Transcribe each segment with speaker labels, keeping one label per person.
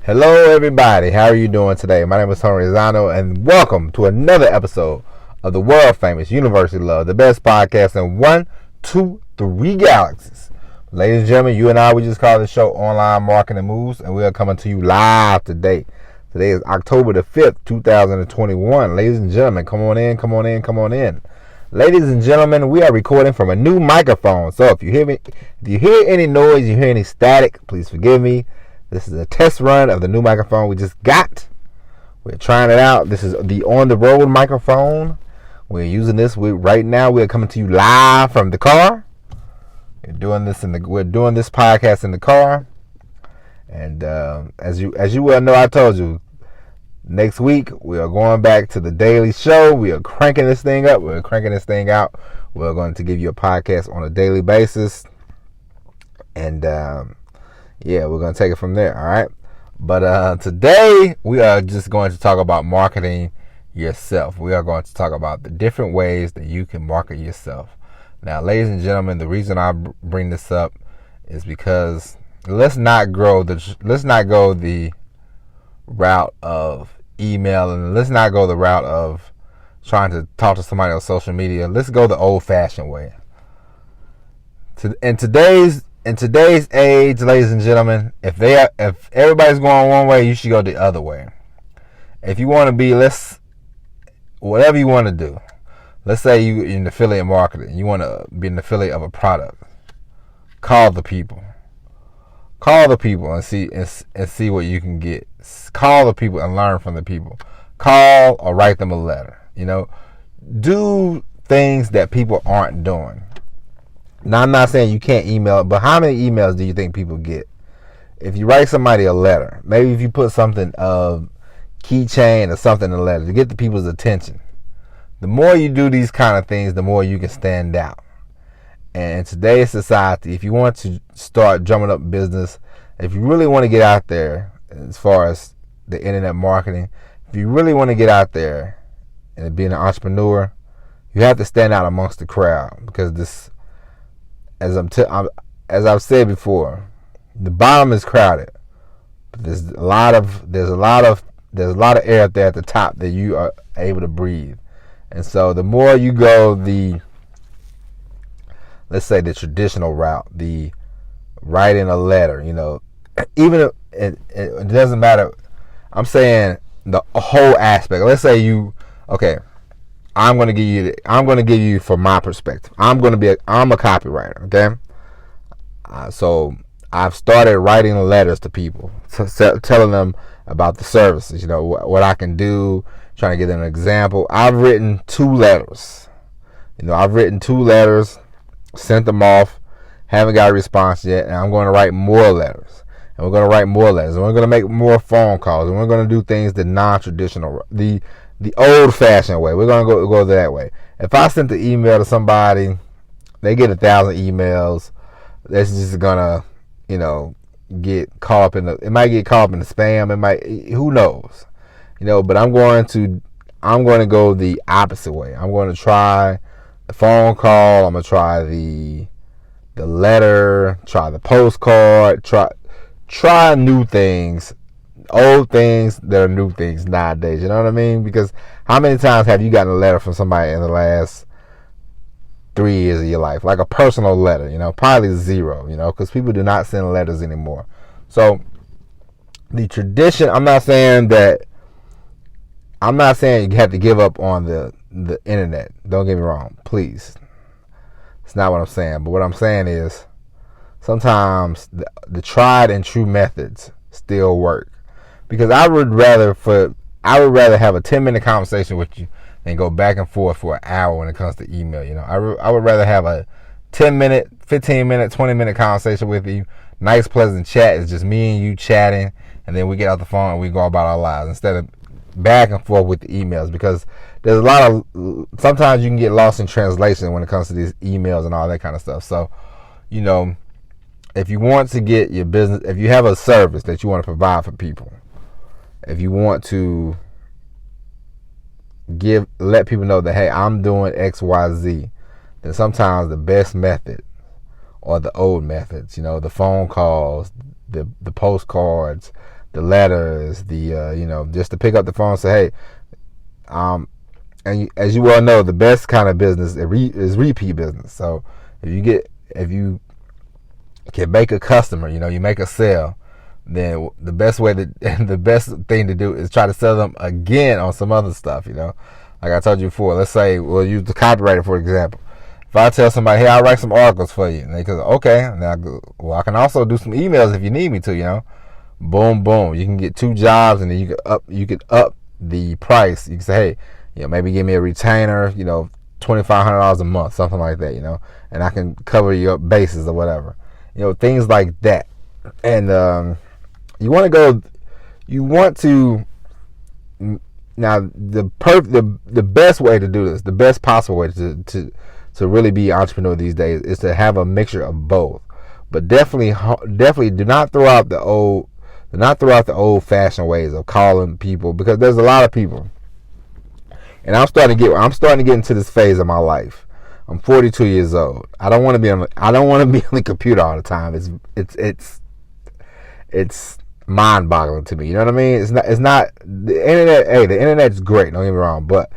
Speaker 1: Hello, everybody. How are you doing today? My name is Tony Rizzano, and welcome to another episode of the world famous University Love, the best podcast in 1, 2, 3 galaxies. Ladies and gentlemen, you and I, we just call this show Online Marketing Moves, and we are coming to you live today. Today is October the 5th, 2021. Ladies and gentlemen, come on in, come on in, come on in. Ladies and gentlemen, we are recording from a new microphone. So if you hear any noise, you hear any static, please forgive me. This is a test run of the new microphone we just got. We're trying it out. This is the on-the-road microphone. We're using this. Right now, we're coming to you live from the car. We're doing this podcast in the car. And as you well know, I told you, next week we are going back to the daily show. We are cranking this thing up. We're cranking this thing out. We're going to give you a podcast on a daily basis. And yeah, we're going to take it from there, all right? But today, we are just going to talk about marketing yourself. We are going to talk about the different ways that you can market yourself. Now, ladies and gentlemen, the reason I bring this up is because let's not go the route of email, and let's not go the route of trying to talk to somebody on social media. Let's go the old-fashioned way. In today's age, ladies and gentlemen, if everybody's going one way, you should go the other way. If you want to be, whatever you want to do. Let's say you're in affiliate marketing. You want to be an affiliate of a product. Call the people. Call the people and see what you can get. Call the people and learn from the people. Call or write them a letter. Do things that people aren't doing. Now, I'm not saying you can't email, but how many emails do you think people get? If you write somebody a letter, maybe if you put something of keychain or something in the letter to get the people's attention. The more you do these kind of things, the more you can stand out. And in today's society, if you want to start drumming up business, if you really want to get out there as far as the internet marketing, if you really want to get out there and be an entrepreneur, you have to stand out amongst the crowd, because this, as I've said before, the bottom is crowded, but there's a lot of air up there at the top that you are able to breathe. And so the more you go let's say the traditional route, the writing a letter, even if it doesn't matter. I'm saying the whole aspect. Let's say I'm going to give you from my perspective. I'm a copywriter, okay? So I've started writing letters to people, telling them about the services, what I can do, trying to give them an example. I've written 2 letters. Sent them off, haven't got a response yet, and I'm going to write more letters. And we're going to write more letters, and we're going to make more phone calls, and we're going to do things the non-traditional, the old-fashioned way. We're going to go that way. If I sent the email to somebody, they get 1,000 emails. That's just gonna, get caught up in it might get caught up in the spam. It might, who knows, But I'm going to go the opposite way. I'm going to try the phone call. I'm going to try the letter. Try the postcard. Try new things. Old things that are new things nowadays. You know what I mean? Because how many times have you gotten a letter from somebody in the last 3 years of your life? Like a personal letter, probably 0, because people do not send letters anymore. So the tradition, I'm not saying you have to give up on the internet. Don't get me wrong, please. It's not what I'm saying. But what I'm saying is sometimes the tried and true methods still work. Because I would rather have a 10-minute conversation with you than go back and forth for an hour when it comes to email. I would rather have a 10-minute, 15-minute, 20-minute conversation with you. Nice, pleasant chat. It's just me and you chatting, and then we get off the phone and we go about our lives instead of back and forth with the emails. Because there's sometimes you can get lost in translation when it comes to these emails and all that kind of stuff. So, if you want to get your business, if you have a service that you want to provide for people, if you want to let people know that, hey, I'm doing X, Y, Z, then sometimes the best method or the old methods, the phone calls, the postcards, the letters, just to pick up the phone and say, hey, and as you well know, the best kind of business is repeat business. So if you can make a customer, you make a sale, then the best thing to do is try to sell them again on some other stuff. Like I told you before, let's say we'll use the copywriter for example. If I tell somebody, hey, I'll write some articles for you, and they go, okay, and I go, well, I can also do some emails if you need me to. Boom, boom. You can get 2 jobs, and then you can up the price. You can say, hey, maybe give me a retainer, $2,500 a month, something like that, and I can cover your bases or whatever, things like that. And you want to now the best way to do this, the best possible way to really be an entrepreneur these days is to have a mixture of both. But definitely do not throw out the old-fashioned ways of calling people, because there's a lot of people. And I'm starting to get into this phase of my life. I'm 42 years old. I don't want to be on the computer all the time. It's mind-boggling to me. You know what I mean? It's not the internet. Hey, the internet's great. Don't get me wrong, but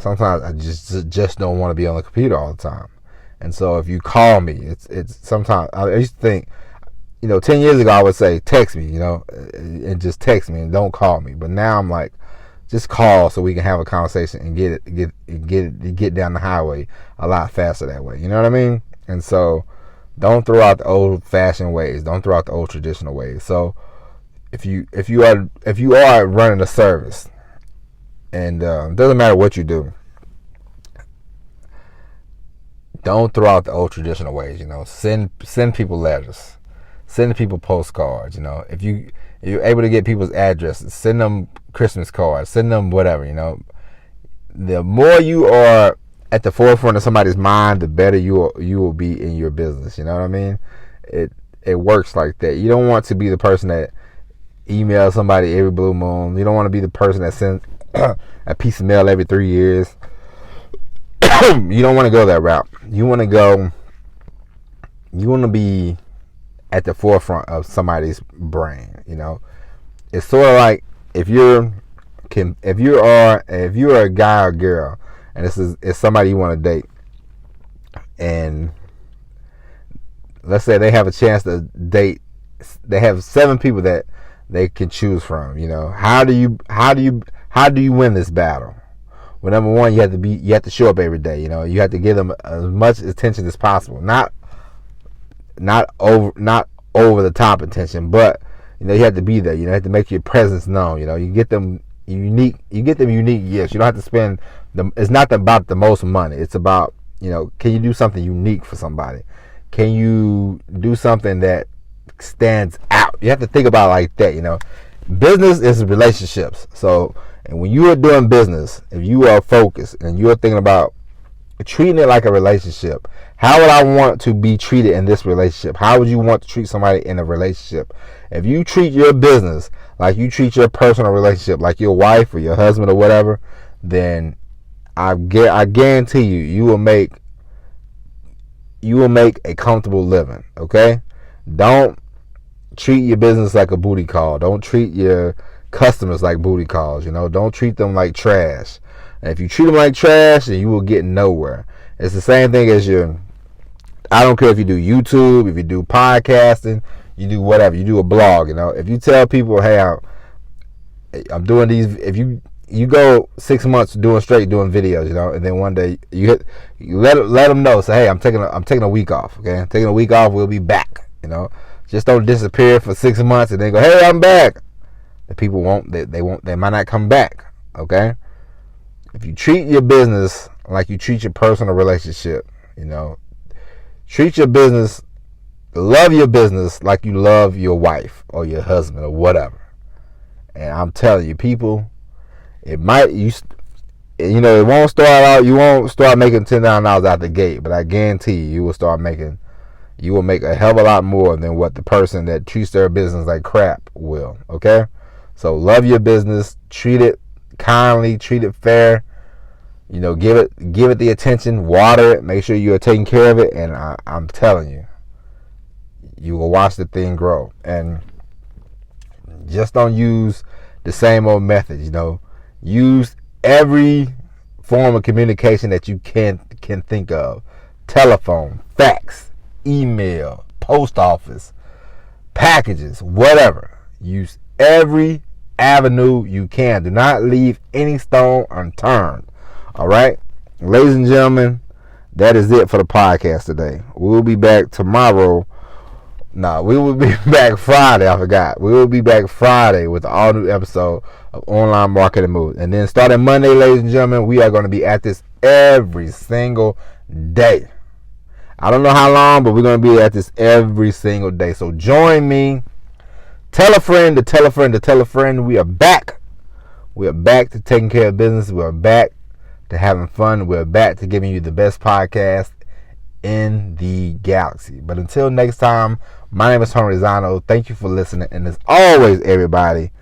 Speaker 1: sometimes I just don't want to be on the computer all the time. And so if you call me, it's sometimes I used to think, 10 years ago I would say text me, and just text me and don't call me. But now I'm like, just call so we can have a conversation and get down the highway a lot faster that way. You know what I mean? And so don't throw out the old-fashioned ways. Don't throw out the old traditional ways. So if you are running a service, and it doesn't matter what you do, don't throw out the old traditional ways. Send people letters, send people postcards. If you're able to get people's addresses, send them Christmas cards, send them whatever. The more you are at the forefront of somebody's mind, the better you will be in your business. You know what I mean? It works like that. You don't want to be the person that emails somebody every blue moon. You don't want to be the person that sends a piece of mail every 3 years. You don't want to go that route. You want to be at the forefront of somebody's brain. It's sort of like if you're a guy or girl, and it's somebody you want to date, and let's say they have a chance to date, they have 7 people that they can choose from. How do you win this battle? Well, number one, you have to show up every day. You have to give them as much attention as possible. Not over the top attention, but you have to be there. You have to make your presence known. You get them unique. You get them unique gifts. You don't have to spend them. It's not about the most money. It's about can you do something unique for somebody? Can you do something that stands out? You have to think about it like that. Business is relationships. So, and when you are doing business, if you are focused and you are thinking about treating it like a relationship, how would I want to be treated in this relationship? How would you want to treat somebody in a relationship? If you treat your business like you treat your personal relationship, like your wife or your husband or whatever, then I guarantee you will make a comfortable living. Okay? Don't treat your business like a booty call. Don't treat your customers like booty calls. Don't treat them like trash. And if you treat them like trash, then you will get nowhere. It's the same thing as I don't care if you do YouTube, if you do podcasting, you do whatever, you do a blog. If you tell people, hey, I'm doing these, if you go 6 months doing videos, and then one day you let them know, say, hey, I'm taking a week off. Okay, I'm taking a week off. We'll be back. Just don't disappear for 6 months and then go, hey, I'm back. The people won't. They might not come back. Okay. If you treat your business like you treat your personal relationship, treat your business, love your business like you love your wife or your husband or whatever. And I'm telling you, people, it won't start out. You won't start making $10,000 out the gate, but I guarantee you will make a hell of a lot more than what the person that treats their business like crap will. Okay, so love your business, treat it kindly, treat it fair. Give it the attention, water it, make sure you are taking care of it, and I'm telling you, you will watch the thing grow. And Just don't use the same old methods, Use every form of communication that you can think of. Telephone, fax, email, post office, packages, whatever. Use every avenue you can. Do not leave any stone unturned. All right? Ladies and gentlemen, that is it for the podcast today. We'll be back tomorrow. We will be back Friday. I forgot. We will be back Friday with an all-new episode of Online Marketing Moves. And then starting Monday, ladies and gentlemen, we are going to be at this every single day. I don't know how long, but we're going to be at this every single day. So join me. Tell a friend to tell a friend to tell a friend. We are back. We are back to taking care of business. We are back to having fun. We're back to giving you the best podcast in the galaxy. But until next time, my name is Tony Rizzano. Thank you for listening. And as always, everybody,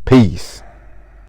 Speaker 1: peace.